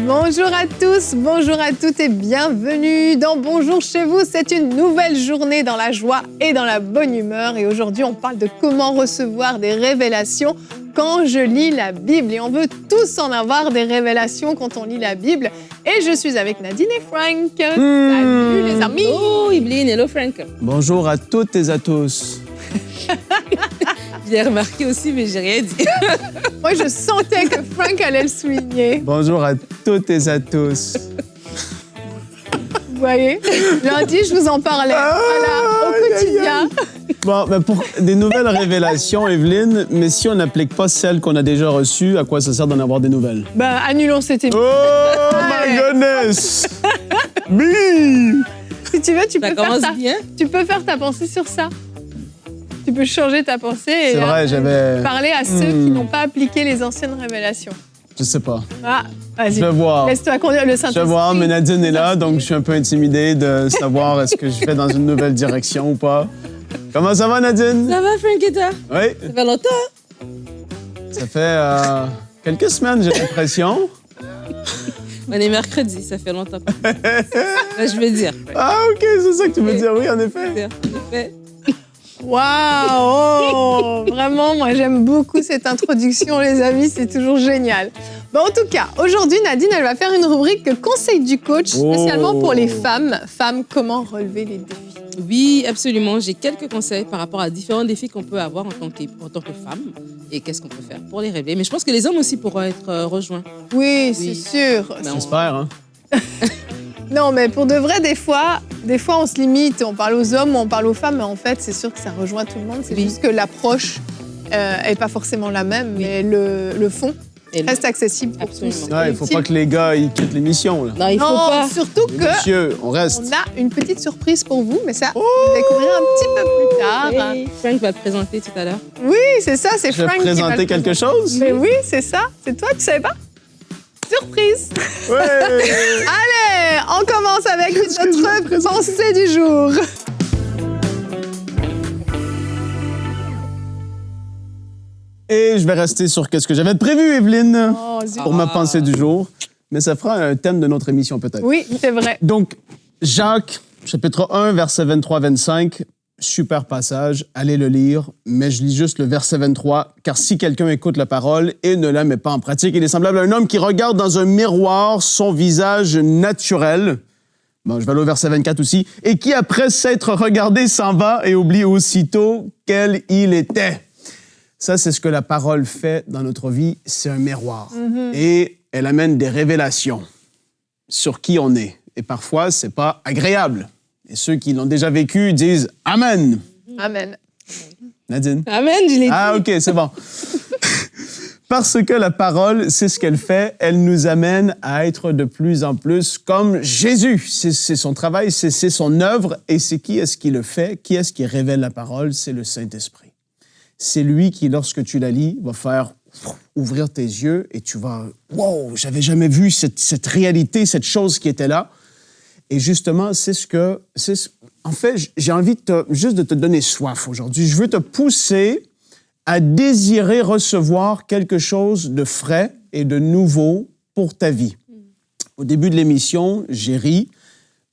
Bonjour à tous, bonjour à toutes et bienvenue dans Bonjour chez vous. C'est une nouvelle journée dans la joie et dans la bonne humeur. Et aujourd'hui, on parle de comment recevoir des révélations quand je lis la Bible. Et on veut tous en avoir des révélations quand on lit la Bible. Et je suis avec Nadine et Frank. Salut les amis. Oh, Evelyne, hello Frank. Bonjour à toutes et à tous. Je l'ai remarqué aussi, mais j'ai rien dit. Moi, je sentais que Frank allait le souligner. Bonjour à toutes et à tous. Vous voyez, lundi, je vous en parlais. Voilà, au quotidien. Bon, ben pour des nouvelles révélations, Evelyne, mais si on n'applique pas celles qu'on a déjà reçues, à quoi ça sert d'en avoir des nouvelles? Ben, annulons cette émission. Oh, my goodness! Bim! Si tu veux, tu Ça peux commence faire bien. tu peux faire ta pensée sur ça. Tu peux changer ta pensée et C'est vrai, j'avais... parler à ceux qui n'ont pas appliqué les anciennes révélations. Je sais pas. Ah, vas-y. Je vais voir. Laisse-toi conduire le Je Saint-Esprit. vais voir, mais Nadine est là, donc je suis un peu intimidé de savoir est-ce que je vais dans une nouvelle direction ou pas. Comment ça va, Nadine? Ça va, Frank, et toi? Oui, Ça fait longtemps. ça fait quelques semaines, j'ai l'impression. On est mercredi, ça fait longtemps. Là, je veux dire. Ah, OK, c'est ça que tu veux dire, oui, en effet. En effet. Waouh! Oh, vraiment, moi, j'aime beaucoup cette introduction, les amis. C'est toujours génial. Bon, en tout cas, aujourd'hui, Nadine, elle va faire une rubrique conseil du coach, spécialement pour les femmes. Femmes, comment relever les défis? Oui, absolument. J'ai quelques conseils par rapport à différents défis qu'on peut avoir en tant que femme et qu'est-ce qu'on peut faire pour les relever. Mais je pense que les hommes aussi pourront être rejoints. Oui, c'est Oui. sûr. Ben, J'espère, hein? Non, mais pour de vrai, des fois, on se limite. On parle aux hommes ou on parle aux femmes, mais en fait, c'est sûr que ça rejoint tout le monde. C'est Oui. juste que l'approche n'est pas forcément la même, mais le fond Et reste accessible pour Absolument. tous. Ouais, il faut pas que les gars ils quittent l'émission, là. Non, il faut Non, pas. surtout que Monsieur, on reste. on a une petite surprise pour vous, mais ça, vous allez découvrir un petit peu plus tard. Hey, Frank va te présenter tout à l'heure. Oui, c'est ça, c'est Je vais Frank qui va présenter le quelque présenter. chose? Mais oui, c'est ça. C'est toi, tu savais pas? Surprise! Ouais! Allez, on commence avec notre pensée du jour. Et je vais rester sur ce que j'avais prévu, Evelyne, Oh, zut. pour ma pensée du jour. Mais ça fera un thème de notre émission, peut-être. Oui, c'est vrai. Donc, Jacques, chapitre 1, verset 23-25, super passage, allez le lire, mais je lis juste le verset 23, « Car si quelqu'un écoute la parole et ne la met pas en pratique, il est semblable à un homme qui regarde dans un miroir son visage naturel. » Bon, je vais aller au verset 24 aussi. « Et qui, après s'être regardé, s'en va et oublie aussitôt quel il était. » Ça, c'est ce que la parole fait dans notre vie, c'est un miroir. Et elle amène des révélations sur qui on est. Et parfois, c'est pas agréable. Et ceux qui l'ont déjà vécu disent « Amen Amen. ». Nadine? Amen, je l'ai dit. Ah, OK, c'est bon. Parce que la parole, c'est ce qu'elle fait, elle nous amène à être de plus en plus comme Jésus. C'est son travail, c'est son œuvre. Et c'est qui est-ce qui le fait? Qui est-ce qui révèle la parole? C'est le Saint-Esprit. C'est lui qui, lorsque tu la lis, va faire ouvrir tes yeux et tu vas « Wow, j'avais jamais vu cette réalité, cette chose qui était là. » Et justement, en fait, j'ai envie juste de te donner soif aujourd'hui. Je veux te pousser à désirer recevoir quelque chose de frais et de nouveau pour ta vie. Au début de l'émission, j'ai ri,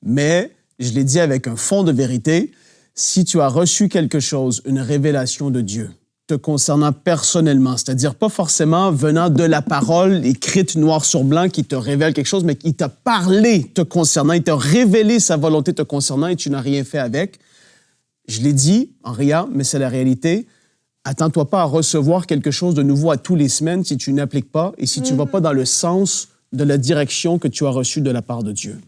mais je l'ai dit avec un fond de vérité. Si tu as reçu quelque chose, une révélation de Dieu, te concernant personnellement, c'est-à-dire pas forcément venant de la parole écrite noir sur blanc qui te révèle quelque chose, mais qui t'a parlé te concernant, il t'a révélé sa volonté te concernant et tu n'as rien fait avec. Je l'ai dit en riant, mais c'est la réalité. Attends-toi pas à recevoir quelque chose de nouveau à tous les semaines si tu n'appliques pas et si tu ne vas pas dans le sens de la direction que tu as reçue de la part de Dieu.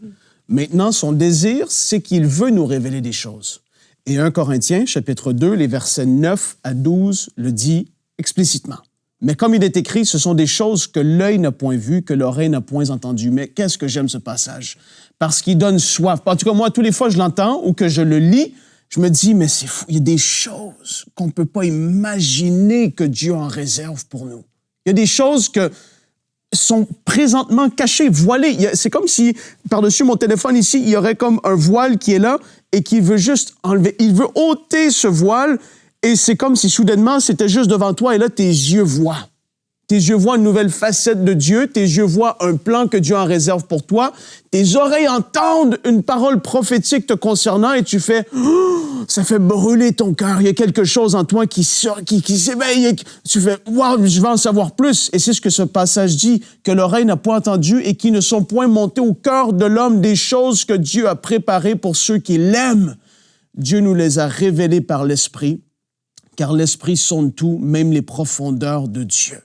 Maintenant, son désir, c'est qu'il veut nous révéler des choses. Et 1 Corinthiens, chapitre 2, les versets 9 à 12 le dit explicitement. Mais comme il est écrit, ce sont des choses que l'œil n'a point vues, que l'oreille n'a point entendues. Mais qu'est-ce que j'aime ce passage? Parce qu'il donne soif. En tout cas, moi, tous les fois que je l'entends ou que je le lis, je me dis, mais c'est fou, il y a des choses qu'on ne peut pas imaginer que Dieu en réserve pour nous. Il y a des choses que sont présentement cachées, voilées. C'est comme si, par-dessus mon téléphone ici, il y aurait comme un voile qui est là et qui veut juste enlever. Il veut ôter ce voile et c'est comme si soudainement, c'était juste devant toi et là, tes yeux voient. Tes yeux voient une nouvelle facette de Dieu. Tes yeux voient un plan que Dieu en réserve pour toi. Tes oreilles entendent une parole prophétique te concernant et tu fais « ça fait brûler ton cœur. Il y a quelque chose en toi qui s'éveille. » Tu fais « wow, je veux en savoir plus. » Et c'est ce que ce passage dit, que l'oreille n'a point entendu et qui ne sont point montées au cœur de l'homme des choses que Dieu a préparées pour ceux qui l'aiment. Dieu nous les a révélées par l'Esprit, car l'Esprit sonde tout, même les profondeurs de Dieu.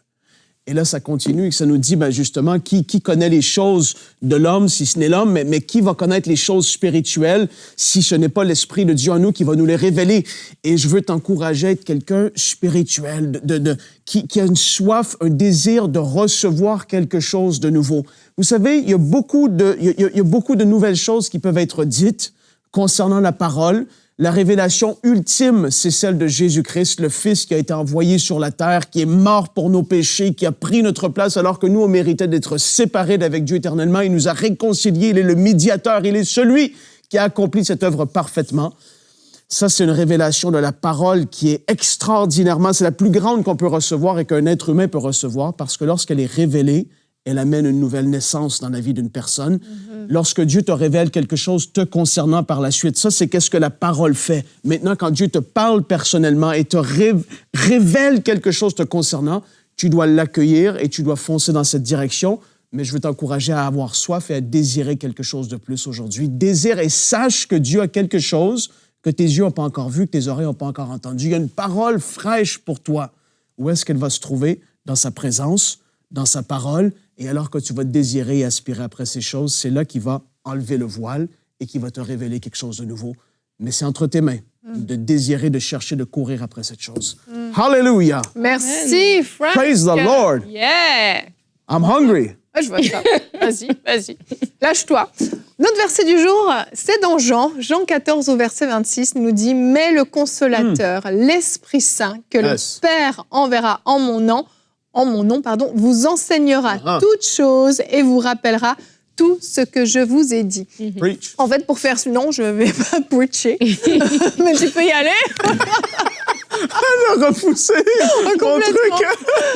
Et là, ça continue et ça nous dit, justement, qui connaît les choses de l'homme, si ce n'est l'homme, mais qui va connaître les choses spirituelles si ce n'est pas l'Esprit de Dieu en nous qui va nous les révéler. Et je veux t'encourager à être quelqu'un spirituel, qui a une soif, un désir de recevoir quelque chose de nouveau. Vous savez, il y a beaucoup de nouvelles choses qui peuvent être dites concernant la parole. La révélation ultime, c'est celle de Jésus-Christ, le Fils qui a été envoyé sur la terre, qui est mort pour nos péchés, qui a pris notre place alors que nous, on méritait d'être séparés d'avec Dieu éternellement. Il nous a réconciliés, il est le médiateur, il est celui qui a accompli cette œuvre parfaitement. Ça, c'est une révélation de la parole qui est extraordinairement, c'est la plus grande qu'on peut recevoir et qu'un être humain peut recevoir parce que lorsqu'elle est révélée, elle amène une nouvelle naissance dans la vie d'une personne. Lorsque Dieu te révèle quelque chose te concernant par la suite, ça, c'est qu'est-ce que la parole fait. Maintenant, quand Dieu te parle personnellement et te révèle quelque chose te concernant, tu dois l'accueillir et tu dois foncer dans cette direction. Mais je veux t'encourager à avoir soif et à désirer quelque chose de plus aujourd'hui. Désire et sache que Dieu a quelque chose que tes yeux n'ont pas encore vu, que tes oreilles n'ont pas encore entendu. Il y a une parole fraîche pour toi. Où est-ce qu'elle va se trouver? Dans sa présence, dans sa parole. Et alors que tu vas désirer et aspirer après ces choses, c'est là qu'il va enlever le voile et qu'il va te révéler quelque chose de nouveau. Mais c'est entre tes mains de désirer, de chercher, de courir après cette chose. Hallelujah! Merci, Frank. Praise the Lord! Yeah! I'm hungry. Je vois ça. Vas-y. Lâche-toi. Notre verset du jour, c'est dans Jean 14 au verset 26, nous dit « Mais le Consolateur, l'Esprit Saint, que le Père enverra en mon nom, vous enseignera toutes choses et vous rappellera tout ce que je vous ai dit. » Preach. En fait, pour faire non, je ne vais pas preacher, mais tu peux y aller. Elle a repoussé mon truc.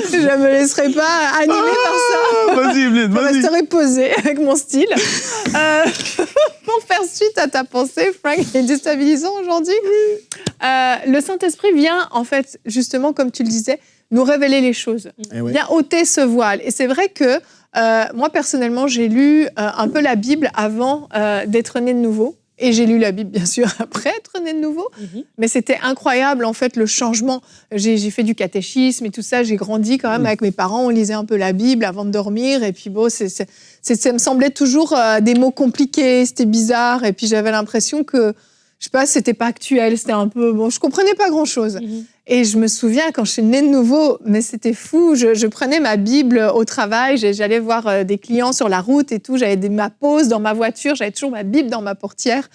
Je ne me laisserai pas animer par ça. Vas-y, Evelyne, vas-y. Je resterai posée avec mon style. Pour faire suite à ta pensée, Frank, il est déstabilisant aujourd'hui. Le Saint-Esprit vient, en fait, justement, comme tu le disais, nous révéler les choses. Vient ôter ce voile. Et c'est vrai que moi, personnellement, j'ai lu un peu la Bible avant d'être née de nouveau. Et j'ai lu la Bible, bien sûr, après être née de nouveau. Mais c'était incroyable, en fait, le changement. J'ai fait du catéchisme et tout ça. J'ai grandi quand même avec mes parents. On lisait un peu la Bible avant de dormir. Et puis, bon, ça me semblait toujours des mots compliqués. C'était bizarre. Et puis, j'avais l'impression que, je sais pas, c'était pas actuel. C'était un peu... Bon, je comprenais pas grand-chose. Et je me souviens, quand je suis née de nouveau, mais c'était fou. Je prenais ma Bible au travail, j'allais voir des clients sur la route et tout. J'avais ma pause dans ma voiture, j'avais toujours ma Bible dans ma portière.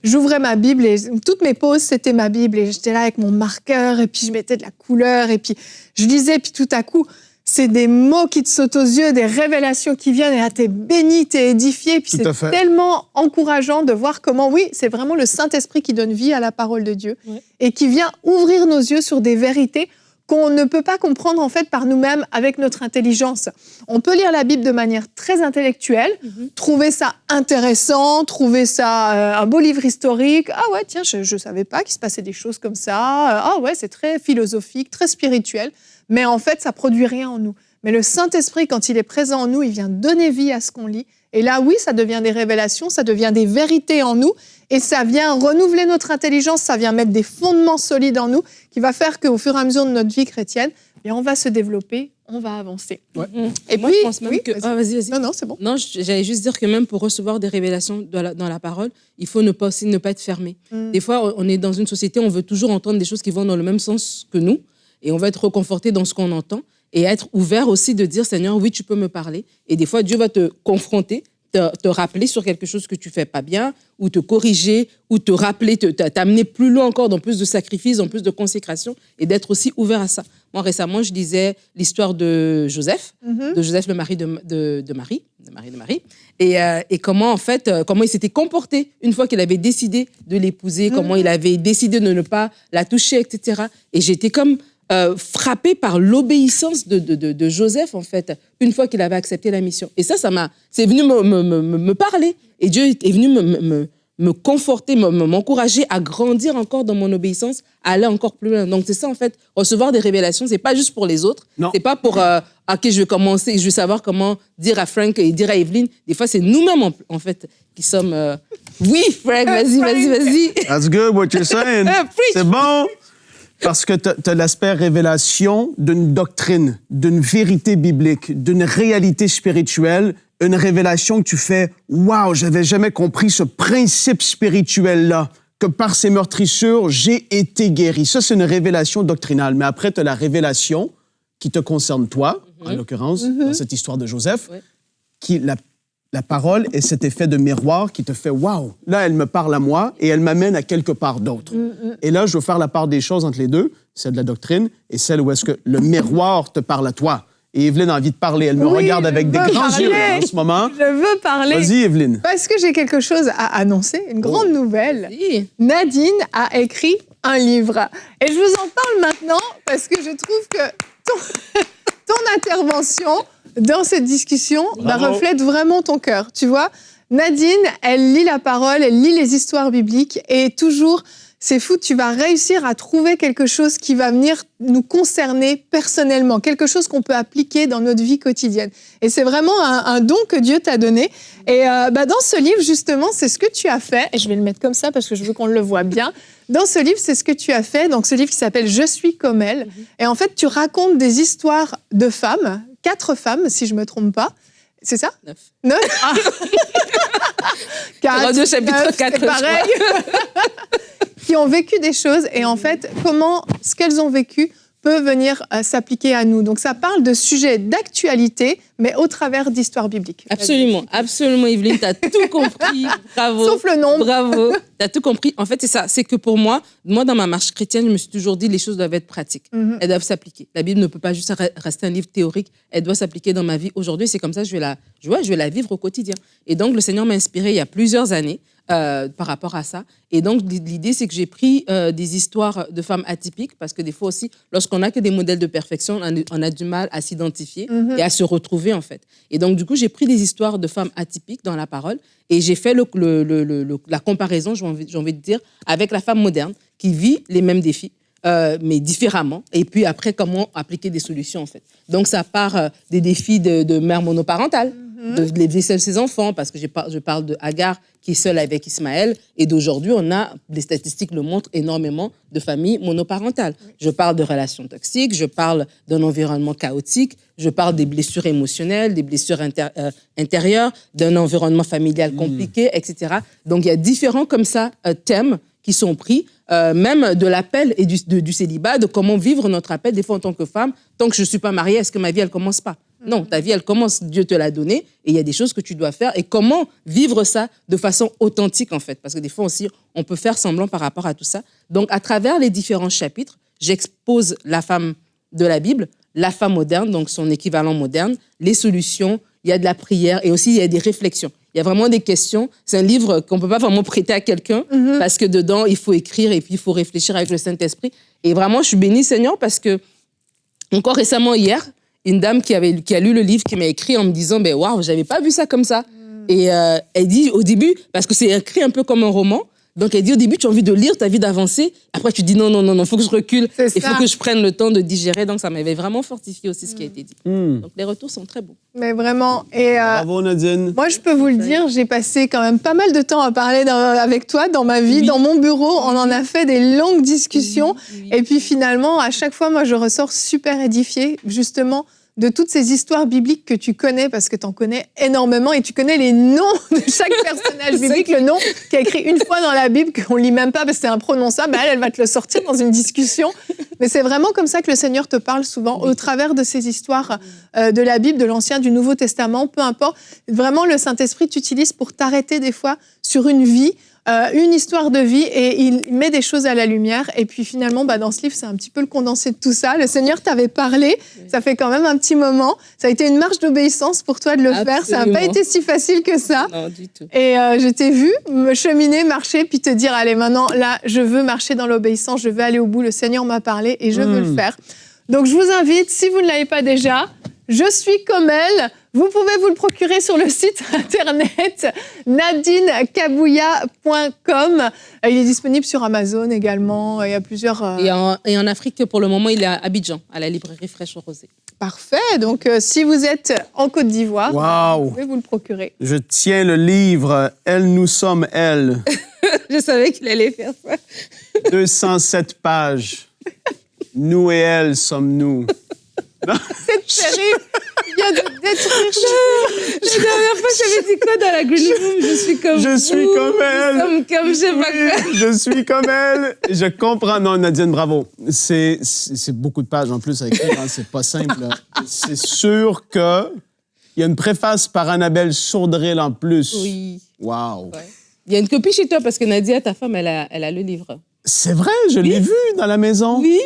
J'ouvrais ma Bible et toutes mes pauses, c'était ma Bible. Et j'étais là avec mon marqueur et puis je mettais de la couleur et puis je lisais. Puis tout à coup, c'est des mots qui te sautent aux yeux, des révélations qui viennent, et là, t'es béni, t'es édifié. Puis c'est tellement encourageant de voir comment, oui, c'est vraiment le Saint-Esprit qui donne vie à la parole de Dieu et qui vient ouvrir nos yeux sur des vérités qu'on ne peut pas comprendre, en fait, par nous-mêmes avec notre intelligence. On peut lire la Bible de manière très intellectuelle, trouver ça intéressant, trouver ça un beau livre historique. Ah ouais, tiens, je ne savais pas qu'il se passait des choses comme ça. Ah ouais, c'est très philosophique, très spirituel. Mais en fait, ça ne produit rien en nous. Mais le Saint-Esprit, quand il est présent en nous, il vient donner vie à ce qu'on lit. Et là, oui, ça devient des révélations, ça devient des vérités en nous. Et ça vient renouveler notre intelligence, ça vient mettre des fondements solides en nous, qui va faire qu'au fur et à mesure de notre vie chrétienne, eh on va se développer, on va avancer. Et moi, je pense même que... Vas-y. Ah, vas-y. Non, c'est bon. Non, j'allais juste dire que même pour recevoir des révélations dans la parole, il faut ne pas être fermé. Des fois, on est dans une société, on veut toujours entendre des choses qui vont dans le même sens que nous. Et on va être reconforté dans ce qu'on entend et être ouvert aussi de dire, Seigneur, oui, tu peux me parler. Et des fois, Dieu va te confronter, te rappeler sur quelque chose que tu fais pas bien, ou te corriger, ou te rappeler, t'amener plus loin encore dans plus de sacrifices, dans plus de consécration, et d'être aussi ouvert à ça. Moi, récemment, je lisais l'histoire de Joseph, le mari de Marie, et comment, en fait, comment il s'était comporté une fois qu'il avait décidé de l'épouser, comment il avait décidé de ne pas la toucher, etc. Et j'étais comme frappée par l'obéissance de Joseph, en fait, une fois qu'il avait accepté la mission. Et c'est venu me parler. Et Dieu est venu me conforter, m'encourager à grandir encore dans mon obéissance, à aller encore plus loin. Donc, c'est ça, en fait, recevoir des révélations, c'est pas juste pour les autres. Non. C'est pas pour, OK, je vais commencer, je vais savoir comment dire à Frank et dire à Evelyn. Des fois, c'est nous-mêmes, en fait, qui sommes... Oui, Frank, vas-y. That's good what you're saying. C'est bon. Parce que tu as l'aspect révélation d'une doctrine, d'une vérité biblique, d'une réalité spirituelle, une révélation que tu fais « Wow, j'avais jamais compris ce principe spirituel-là, que par ces meurtrissures, j'ai été guéri. » Ça, c'est une révélation doctrinale. Mais après, tu as la révélation qui te concerne toi, en l'occurrence, dans cette histoire de Joseph, qui la parole est cet effet de miroir qui te fait « Wow, là, elle me parle à moi et elle m'amène à quelque part d'autre. » Et là, je veux faire la part des choses entre les deux, celle de la doctrine et celle où est-ce que le miroir te parle à toi. Et Evelyne a envie de parler. Elle me regarde avec des grands yeux en ce moment. Je veux parler. Vas-y, Evelyne. Parce que j'ai quelque chose à annoncer, une grande nouvelle. Oui. Nadine a écrit un livre. Et je vous en parle maintenant parce que je trouve que ton intervention dans cette discussion reflète vraiment ton cœur. Tu vois, Nadine, elle lit la parole, elle lit les histoires bibliques et toujours... C'est fou, tu vas réussir à trouver quelque chose qui va venir nous concerner personnellement, quelque chose qu'on peut appliquer dans notre vie quotidienne. Et c'est vraiment un don que Dieu t'a donné. Et dans ce livre, justement, c'est ce que tu as fait. Et je vais le mettre comme ça parce que je veux qu'on le voit bien. Dans ce livre, c'est ce que tu as fait. Donc, ce livre qui s'appelle « Je suis comme elle ». Et en fait, tu racontes des histoires de femmes, 4 femmes, si je ne me trompe pas. C'est ça ? 9 Ah 4, Radio chapitre 4, c'est pareil. Qui ont vécu des choses et en fait, comment ce qu'elles ont vécu peut venir s'appliquer à nous. Donc, ça parle de sujets d'actualité, mais au travers d'histoires bibliques. Absolument, Evelyne, tu as tout compris. Bravo. Sauf le nombre. Bravo, tu as tout compris. En fait, c'est ça. C'est que pour moi, dans ma marche chrétienne, je me suis toujours dit les choses doivent être pratiques. Elles doivent s'appliquer. La Bible ne peut pas juste rester un livre théorique. Elle doit s'appliquer dans ma vie aujourd'hui. C'est comme ça que je vais la vivre au quotidien. Et donc, le Seigneur m'a inspirée il y a plusieurs années par rapport à ça. Et donc, l'idée, c'est que j'ai pris des histoires de femmes atypiques, parce que des fois aussi, lorsqu'on n'a que des modèles de perfection, on a du mal à s'identifier et à se retrouver, en fait. Et donc, du coup, j'ai pris des histoires de femmes atypiques dans la parole et j'ai fait la comparaison, j'ai envie de dire, avec la femme moderne qui vit les mêmes défis, mais différemment. Et puis après, comment appliquer des solutions, en fait. Donc, ça part des défis de mère monoparentale, d'élever seule ses enfants, parce que je parle de Agar qui est seule avec Ismaël, et d'aujourd'hui, les statistiques le montrent, énormément de familles monoparentales. Je parle de relations toxiques, je parle d'un environnement chaotique, je parle des blessures émotionnelles, des blessures intérieures, d'un environnement familial compliqué, etc. Donc, il y a différents comme ça thèmes qui sont pris, même de l'appel et du célibat, de comment vivre notre appel, des fois en tant que femme. Tant que je ne suis pas mariée, est-ce que ma vie, elle ne commence pas ? Non, ta vie, elle commence, Dieu te l'a donnée, et il y a des choses que tu dois faire. Et comment vivre ça de façon authentique, en fait ? Parce que des fois aussi, on peut faire semblant par rapport à tout ça. Donc, à travers les différents chapitres, j'expose la femme de la Bible, la femme moderne, donc son équivalent moderne, les solutions, il y a de la prière, et aussi il y a des réflexions. Il y a vraiment des questions. C'est un livre qu'on ne peut pas vraiment prêter à quelqu'un parce que dedans, il faut écrire et puis il faut réfléchir avec le Saint-Esprit. Et vraiment, je suis bénie, Seigneur, parce que, encore récemment, hier, une dame qui a lu le livre, qui m'a écrit en me disant « Waouh, je n'avais pas vu ça comme ça ». Et elle dit au début, parce que c'est écrit un peu comme un roman, donc elle dit au début, tu as envie de lire, tu as envie d'avancer. Après, tu dis non, il faut que je recule. Il faut que je prenne le temps de digérer. Donc, ça m'avait vraiment fortifié aussi ce qui a été dit. Donc, les retours sont très beaux. Mais vraiment. Et, bravo, Nadine. Moi, je peux vous le dire, j'ai passé quand même pas mal de temps à parler avec toi dans ma vie, dans mon bureau. On en a fait des longues discussions. Et puis, finalement, à chaque fois, moi, je ressors super édifiée, justement, de toutes ces histoires bibliques que tu connais, parce que tu en connais énormément, et tu connais les noms de chaque personnage biblique, le nom qui est écrit une fois dans la Bible, qu'on ne lit même pas parce que c'est imprononçable, elle va te le sortir dans une discussion. Mais c'est vraiment comme ça que le Seigneur te parle souvent, au travers de ces histoires de la Bible, de l'Ancien, du Nouveau Testament, peu importe. Vraiment, le Saint-Esprit t'utilise pour t'arrêter des fois sur une vie une histoire de vie et il met des choses à la lumière. Et puis finalement, dans ce livre, c'est un petit peu le condensé de tout ça. Le Seigneur t'avait parlé, ça fait quand même un petit moment. Ça a été une marche d'obéissance pour toi de le faire. Ça n'a pas été si facile que ça. Non, du tout. Et je t'ai vu me cheminer, marcher, puis te dire, allez, maintenant, là, je veux marcher dans l'obéissance, je veux aller au bout. Le Seigneur m'a parlé et je veux le faire. Donc, je vous invite, si vous ne l'avez pas déjà, je suis comme elle. Vous pouvez vous le procurer sur le site internet nadinekabouya.com. Il est disponible sur Amazon également. Il y a plusieurs... Et en Afrique, pour le moment, il est à Abidjan, à la librairie Fraîche aux Rosées. Parfait. Donc, si vous êtes en Côte d'Ivoire, vous pouvez vous le procurer. Je tiens le livre « Elle, nous sommes, elle ». Je savais qu'il allait faire ça. 207 pages. Nous et elle sommes nous. C'est terrible. Il y a de détruire. La dernière fois, j'avais dit quoi dans la Green Room? Je suis comme Je suis vous, comme elle. Nous sommes comme je sais pas quoi. Je suis comme elle. Je comprends. Non, Nadine, bravo. C'est beaucoup de pages en plus à écrire. Hein. C'est pas simple. C'est sûr qu'il y a une préface par Annabelle Sourdril en plus. Oui. Wow. Ouais. Il y a une copie chez toi parce que Nadia, ta femme, elle a le livre. C'est vrai, je l'ai vu dans la maison. Oui.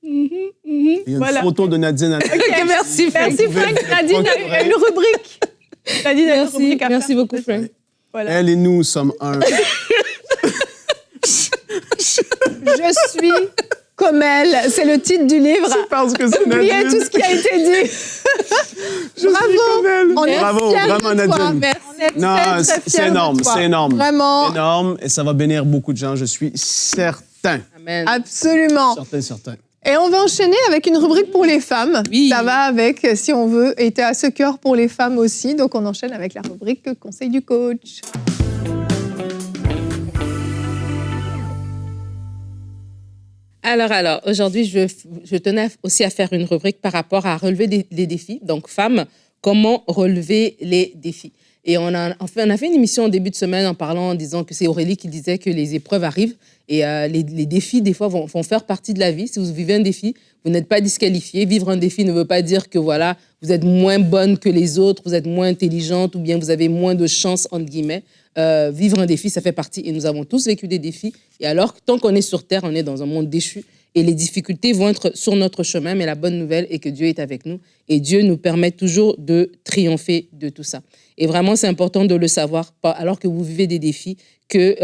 Il y a une photo de Nadine. Ok, merci Frank. Merci Frank. Nadine a une rubrique. Nadine a une rubrique à Merci faire. beaucoup Frank. Voilà. Elle et nous sommes un. Je suis comme elle. C'est le titre du livre. C'est parce que c'est Oubliez Nadine. tout ce qui a été dit. Bravo. On est Bravo, fiers vraiment de toi. Nadine. Merci. On est Non, très, très c'est fiers énorme, de toi. c'est énorme. Vraiment. Énorme, et ça va bénir beaucoup de gens, je suis certain. Amen. Absolument. Certain. Et on va enchaîner avec une rubrique pour les femmes. Oui. Ça va avec, si on veut, et t'es à ce cœur pour les femmes aussi. Donc on enchaîne avec la rubrique Conseil du coach. Alors, aujourd'hui, je tenais aussi à faire une rubrique par rapport à relever les défis. Donc, femmes, comment relever les défis? Et on a fait une émission en début de semaine en disant que c'est Aurélie qui disait que les épreuves arrivent et les défis, des fois, vont faire partie de la vie. Si vous vivez un défi, vous n'êtes pas disqualifié. Vivre un défi ne veut pas dire que, voilà, vous êtes moins bonne que les autres, vous êtes moins intelligente ou bien vous avez moins de chance, entre guillemets. Vivre un défi, ça fait partie. Et nous avons tous vécu des défis. Et alors, tant qu'on est sur Terre, on est dans un monde déchu. Et les difficultés vont être sur notre chemin. Mais la bonne nouvelle est que Dieu est avec nous. Et Dieu nous permet toujours de triompher de tout ça. Et vraiment, c'est important de le savoir, alors que vous vivez des défis, que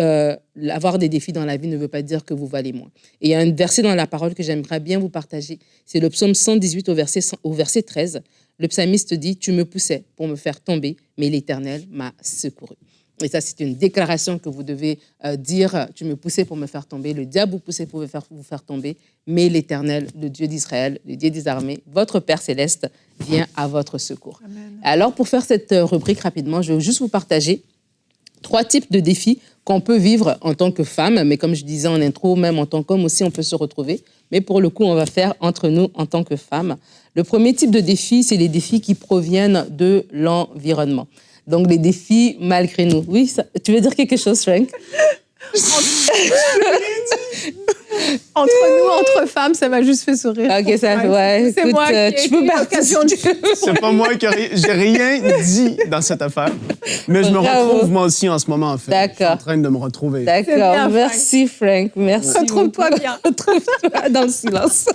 avoir des défis dans la vie ne veut pas dire que vous valez moins. Et il y a un verset dans la parole que j'aimerais bien vous partager. C'est le psaume 118 au verset 13. Le psalmiste dit « Tu me poussais pour me faire tomber, mais l'Éternel m'a secouru ». Et ça, c'est une déclaration que vous devez dire. Tu me poussais pour me faire tomber. Le diable vous poussait pour vous faire tomber. Mais l'Éternel, le Dieu d'Israël, le Dieu des armées, votre Père céleste, vient à votre secours. Amen. Alors, pour faire cette rubrique rapidement, je vais juste vous partager 3 types de défis qu'on peut vivre en tant que femme. Mais comme je disais en intro, même en tant qu'homme aussi, on peut se retrouver. Mais pour le coup, on va faire entre nous en tant que femmes. Le premier type de défi, c'est les défis qui proviennent de l'environnement. Donc, les défis malgré nous. Oui, tu veux dire quelque chose, Frank? Entre nous, entre femmes, ça m'a juste fait sourire. Ok, ça fait, ouais. C'est Écoute, moi tu peux l'occasion de... C'est pas moi qui j'ai rien dit dans cette affaire, mais je me retrouve moi aussi en ce moment, en fait. D'accord. Je suis en train de me retrouver. D'accord, bien, merci Frank, merci. Retrouve-toi bien. Retrouve-toi dans le silence.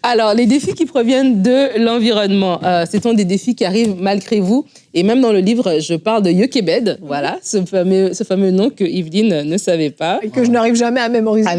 Alors, les défis qui proviennent de l'environnement, ce sont des défis qui arrivent malgré vous. Et même dans le livre, je parle de Jochebed, voilà, ce fameux nom que Yveline ne savait pas. Et que je n'arrive jamais à mémoriser.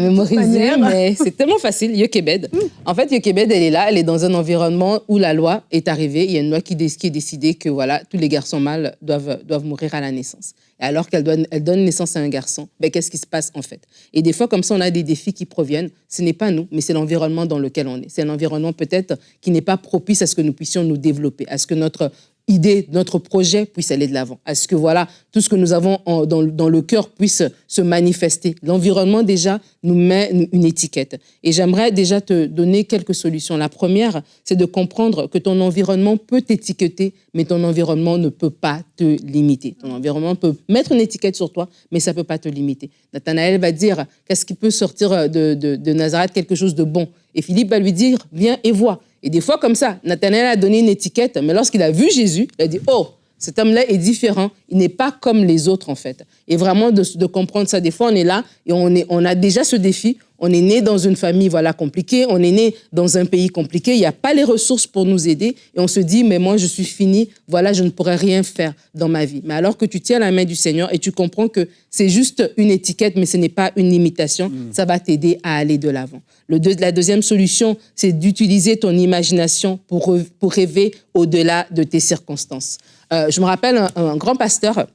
Mais c'est tellement facile, Jochebed. En fait, Jochebed, elle est là, elle est dans un environnement où la loi est arrivée. Il y a une loi qui est décidée que voilà, tous les garçons mâles doivent mourir à la naissance. Et alors qu'elle donne naissance à un garçon, ben, qu'est-ce qui se passe en fait? Et des fois, comme ça, on a des défis qui proviennent. Ce n'est pas nous, mais c'est l'environnement dans lequel on est. C'est un environnement peut-être qui n'est pas propice à ce que nous puissions nous développer, à ce que notre idée, notre projet puisse aller de l'avant, à ce que voilà, tout ce que nous avons dans le cœur puisse se manifester. L'environnement déjà nous met une étiquette. Et j'aimerais déjà te donner quelques solutions. La première, c'est de comprendre que ton environnement peut t'étiqueter, mais ton environnement ne peut pas te limiter. Ton environnement peut mettre une étiquette sur toi, mais ça ne peut pas te limiter. Nathanaël va dire, qu'est-ce qui peut sortir de Nazareth, quelque chose de bon? Et Philippe va lui dire, viens et vois. Et des fois, comme ça, Nathanaël a donné une étiquette, mais lorsqu'il a vu Jésus, il a dit, oh, cet homme-là est différent, Il n'est pas comme les autres, en fait. Et vraiment, de comprendre ça. Des fois, on est là et on a déjà ce défi. On est né dans une famille compliquée, on est né dans un pays compliqué, il n'y a pas les ressources pour nous aider et on se dit, mais moi, je suis fini, je ne pourrai rien faire dans ma vie. Mais alors que tu tiens la main du Seigneur et tu comprends que c'est juste une étiquette, mais ce n'est pas une limitation, ça va t'aider à aller de l'avant. La deuxième solution, c'est d'utiliser ton imagination pour rêver au-delà de tes circonstances. Je me rappelle un grand pasteur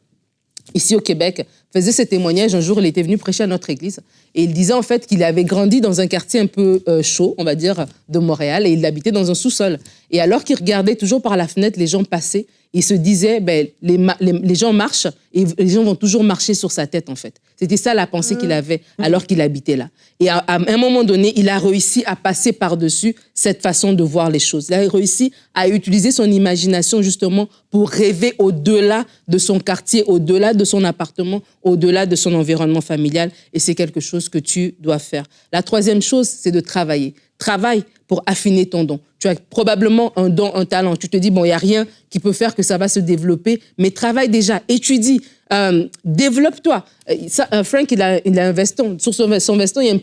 ici au Québec faisait ce témoignage. Un jour, il était venu prêcher à notre église et il disait en fait qu'il avait grandi dans un quartier un peu chaud, on va dire, de Montréal, et il habitait dans un sous-sol. Et alors qu'il regardait toujours par la fenêtre les gens passer, il se disait, les gens marchent et les gens vont toujours marcher sur sa tête, en fait. C'était ça la pensée qu'il avait alors qu'il habitait là. Et à un moment donné, il a réussi à passer par-dessus cette façon de voir les choses. Il a réussi à utiliser son imagination justement pour rêver au-delà de son quartier, au-delà de son appartement, au-delà de son environnement familial. Et c'est quelque chose que tu dois faire. La troisième chose, c'est de travailler. Travaille pour affiner ton don. Tu as probablement un don, un talent. Tu te dis, il n'y a rien qui peut faire que ça va se développer, mais travaille déjà, étudie, développe-toi. Frank, il a un veston. Sur son veston, il y a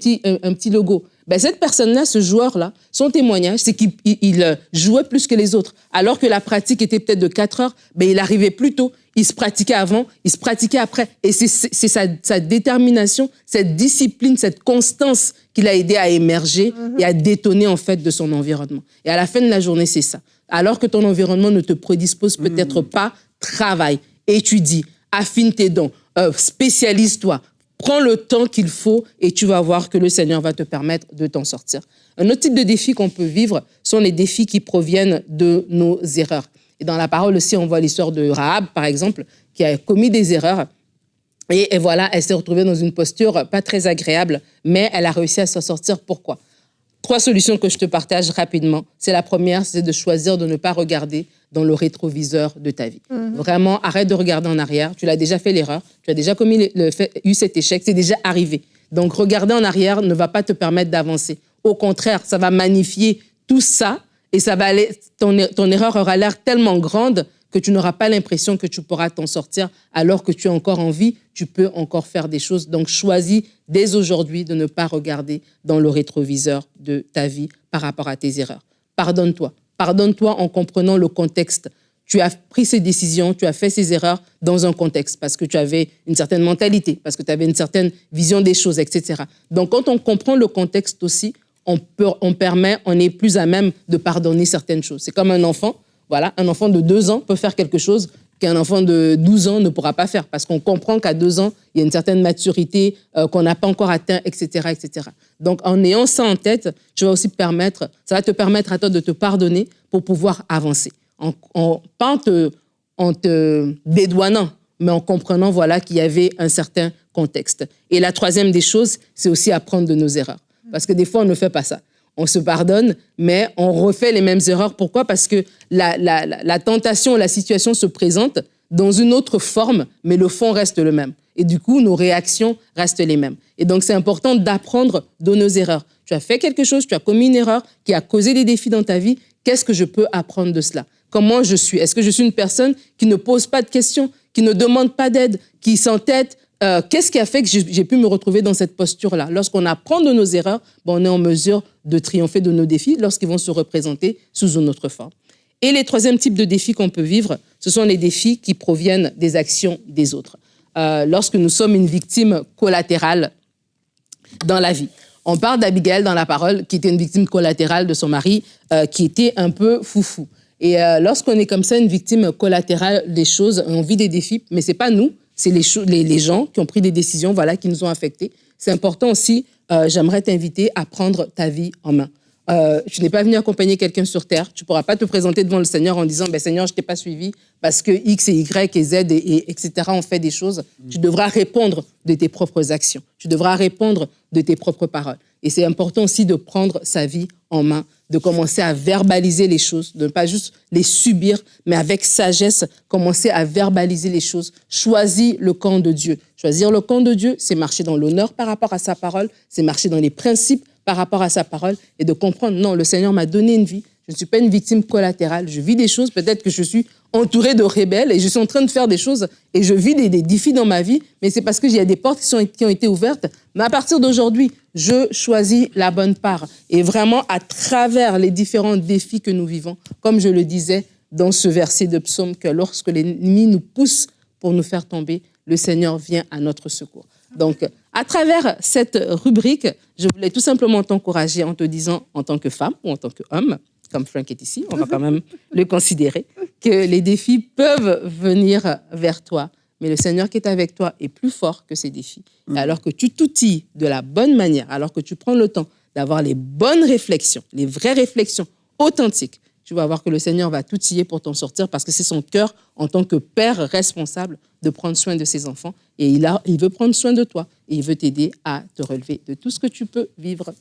un petit logo. Cette personne-là, ce joueur-là, son témoignage, c'est qu'il jouait plus que les autres. Alors que la pratique était peut-être de 4 heures, il arrivait plus tôt. Il se pratiquait avant, il se pratiquait après. Et c'est sa détermination, cette discipline, cette constance qui l'a aidé à émerger et à détonner, en fait, de son environnement. Et à la fin de la journée, c'est ça. Alors que ton environnement ne te prédispose peut-être pas, travaille, étudie, affine tes dons, spécialise-toi, prends le temps qu'il faut et tu vas voir que le Seigneur va te permettre de t'en sortir. Un autre type de défi qu'on peut vivre sont les défis qui proviennent de nos erreurs. Et dans la parole aussi, on voit l'histoire de Rahab, par exemple, qui a commis des erreurs. Et voilà, elle s'est retrouvée dans une posture pas très agréable, mais elle a réussi à s'en sortir. Pourquoi ? 3 solutions que je te partage rapidement. C'est la première, c'est de choisir de ne pas regarder dans le rétroviseur de ta vie. Vraiment, arrête de regarder en arrière. Tu l'as déjà fait l'erreur, tu as déjà eu cet échec, c'est déjà arrivé. Donc, regarder en arrière ne va pas te permettre d'avancer. Au contraire, ça va magnifier tout ça et ça va ton erreur aura l'air tellement grande que tu n'auras pas l'impression que tu pourras t'en sortir alors que tu es encore en vie, tu peux encore faire des choses. Donc, choisis dès aujourd'hui de ne pas regarder dans le rétroviseur de ta vie par rapport à tes erreurs. Pardonne-toi. Pardonne-toi en comprenant le contexte. Tu as pris ces décisions, tu as fait ces erreurs dans un contexte parce que tu avais une certaine mentalité, parce que tu avais une certaine vision des choses, etc. Donc, quand on comprend le contexte aussi, on est plus à même de pardonner certaines choses. C'est comme un enfant. Voilà, un enfant de 2 ans peut faire quelque chose qu'un enfant de 12 ans ne pourra pas faire parce qu'on comprend qu'à 2 ans, il y a une certaine maturité qu'on n'a pas encore atteint, etc., etc. Donc, en ayant ça en tête, ça va te permettre à toi de te pardonner pour pouvoir avancer. Pas en te dédouanant, mais en comprenant qu'il y avait un certain contexte. Et la troisième des choses, c'est aussi apprendre de nos erreurs. Parce que des fois, on ne fait pas ça. On se pardonne, mais on refait les mêmes erreurs. Pourquoi ? Parce que la tentation, la situation se présente dans une autre forme, mais le fond reste le même. Et du coup, nos réactions restent les mêmes. Et donc, c'est important d'apprendre de nos erreurs. Tu as fait quelque chose, tu as commis une erreur qui a causé des défis dans ta vie. Qu'est-ce que je peux apprendre de cela ? Comment je suis ? Est-ce que je suis une personne qui ne pose pas de questions, qui ne demande pas d'aide, qui s'entête ? Qu'est-ce qui a fait que j'ai pu me retrouver dans cette posture-là ? Lorsqu'on apprend de nos erreurs, on est en mesure de triompher de nos défis lorsqu'ils vont se représenter sous une autre forme. Et les troisième types de défis qu'on peut vivre, ce sont les défis qui proviennent des actions des autres. Lorsque nous sommes une victime collatérale dans la vie. On parle d'Abigail dans la parole, qui était une victime collatérale de son mari, qui était un peu foufou. Et lorsqu'on est comme ça, une victime collatérale des choses, on vit des défis, mais ce n'est pas nous. C'est les gens qui ont pris des décisions qui nous ont affectés. C'est important aussi, j'aimerais t'inviter à prendre ta vie en main. Tu n'es pas venu accompagner quelqu'un sur terre. Tu ne pourras pas te présenter devant le Seigneur en disant « Seigneur, je ne t'ai pas suivi parce que X et Y et Z, etc. ont fait des choses. » Tu devras répondre de tes propres actions. Tu devras répondre de tes propres paroles. Et c'est important aussi de prendre sa vie en main, de commencer à verbaliser les choses, de ne pas juste les subir, mais avec sagesse, commencer à verbaliser les choses. Choisis le camp de Dieu. Choisir le camp de Dieu, c'est marcher dans l'honneur par rapport à sa parole, c'est marcher dans les principes par rapport à sa parole et de comprendre, non, le Seigneur m'a donné une vie, Je ne suis pas une victime collatérale. Je vis des choses, peut-être que je suis entourée de rebelles et je suis en train de faire des choses et je vis des défis dans ma vie, mais c'est parce qu'il y a des portes qui ont été ouvertes. Mais à partir d'aujourd'hui, je choisis la bonne part. Et vraiment, à travers les différents défis que nous vivons, comme je le disais dans ce verset de psaume, que lorsque l'ennemi nous pousse pour nous faire tomber, le Seigneur vient à notre secours. Donc, à travers cette rubrique, je voulais tout simplement t'encourager en te disant, en tant que femme ou en tant qu'homme, comme Frank est ici, on va quand même le considérer, que les défis peuvent venir vers toi. Mais le Seigneur qui est avec toi est plus fort que ces défis. Et alors que tu t'outilles de la bonne manière, alors que tu prends le temps d'avoir les bonnes réflexions, les vraies réflexions authentiques, tu vas voir que le Seigneur va t'outiller pour t'en sortir parce que c'est son cœur en tant que père responsable de prendre soin de ses enfants. Et il veut prendre soin de toi et il veut t'aider à te relever de tout ce que tu peux vivre.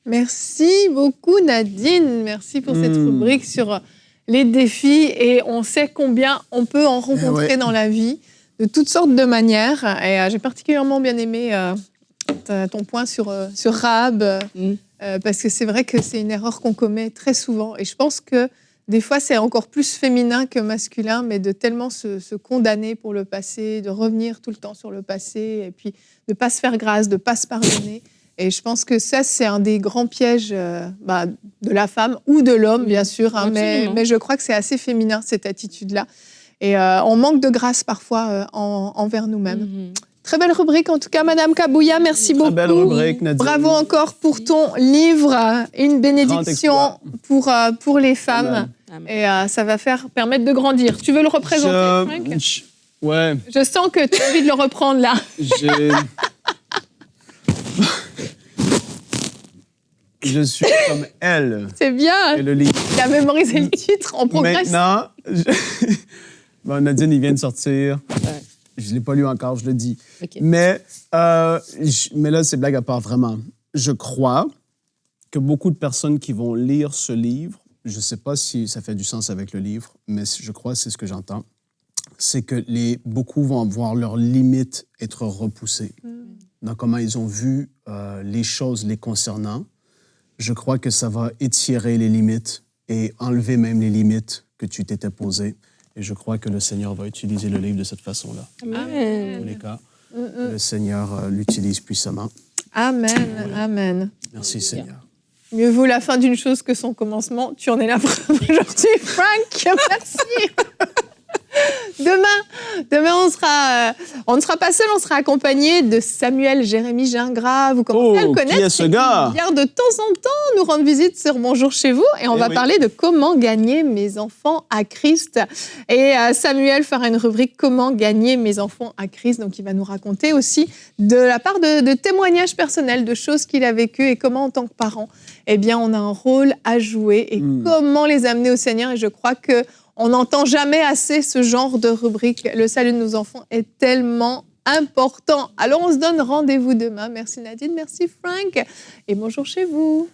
Merci beaucoup Nadine, merci pour cette rubrique sur les défis et on sait combien on peut en rencontrer dans la vie de toutes sortes de manières et j'ai particulièrement bien aimé ton point sur Rahab parce que c'est vrai que c'est une erreur qu'on commet très souvent et je pense que des fois c'est encore plus féminin que masculin mais de tellement se condamner pour le passé, de revenir tout le temps sur le passé et puis de ne pas se faire grâce, de ne pas se pardonner. Et je pense que ça, c'est un des grands pièges de la femme ou de l'homme, bien sûr. Hein, mais je crois que c'est assez féminin, cette attitude-là. Et on manque de grâce parfois envers nous-mêmes. Très belle rubrique, en tout cas, Madame Kabouya. Merci beaucoup. Très belle rubrique, Nadine. Bravo encore pour ton livre, Une bénédiction pour les femmes. Amen. Et ça va permettre de grandir. Tu veux le représenter, Frank ? Ouais. Je sens que tu as envie de le reprendre, là. Je suis comme elle. C'est bien. Et le livre. Tu as mémorisé le titre, on progresse. Maintenant, bon, Nadine, il vient de sortir. Ouais. Je ne l'ai pas lu encore, je le dis. Okay. Mais là, c'est blague à part, vraiment. Je crois que beaucoup de personnes qui vont lire ce livre, je ne sais pas si ça fait du sens avec le livre, mais je crois que c'est ce que j'entends, c'est que beaucoup vont voir leurs limites être repoussées dans comment ils ont vu les choses les concernant. Je crois que ça va étirer les limites et enlever même les limites que tu t'étais posées. Et je crois que le Seigneur va utiliser le livre de cette façon-là. Amen. Dans tous les cas, le Seigneur l'utilise puissamment. Amen. Amen. Merci, Seigneur. Mieux vaut la fin d'une chose que son commencement. Tu en es la preuve aujourd'hui, Frank. Merci. Demain, on ne sera pas seul, on sera accompagné de Samuel Jérémy Gingras. Vous commencez à le connaître. Qui est ce gars ? Il vient de temps en temps nous rendre visite sur Bonjour chez vous et on va parler de comment gagner mes enfants à Christ. Et Samuel fera une rubrique comment gagner mes enfants à Christ. Donc il va nous raconter aussi de la part de témoignages personnels, de choses qu'il a vécues et comment en tant que parent, eh bien, on a un rôle à jouer et comment les amener au Seigneur. Et je crois que on n'entend jamais assez ce genre de rubrique. Le salut de nos enfants est tellement important. Alors, on se donne rendez-vous demain. Merci Nadine, merci Frank. Et bonjour chez vous.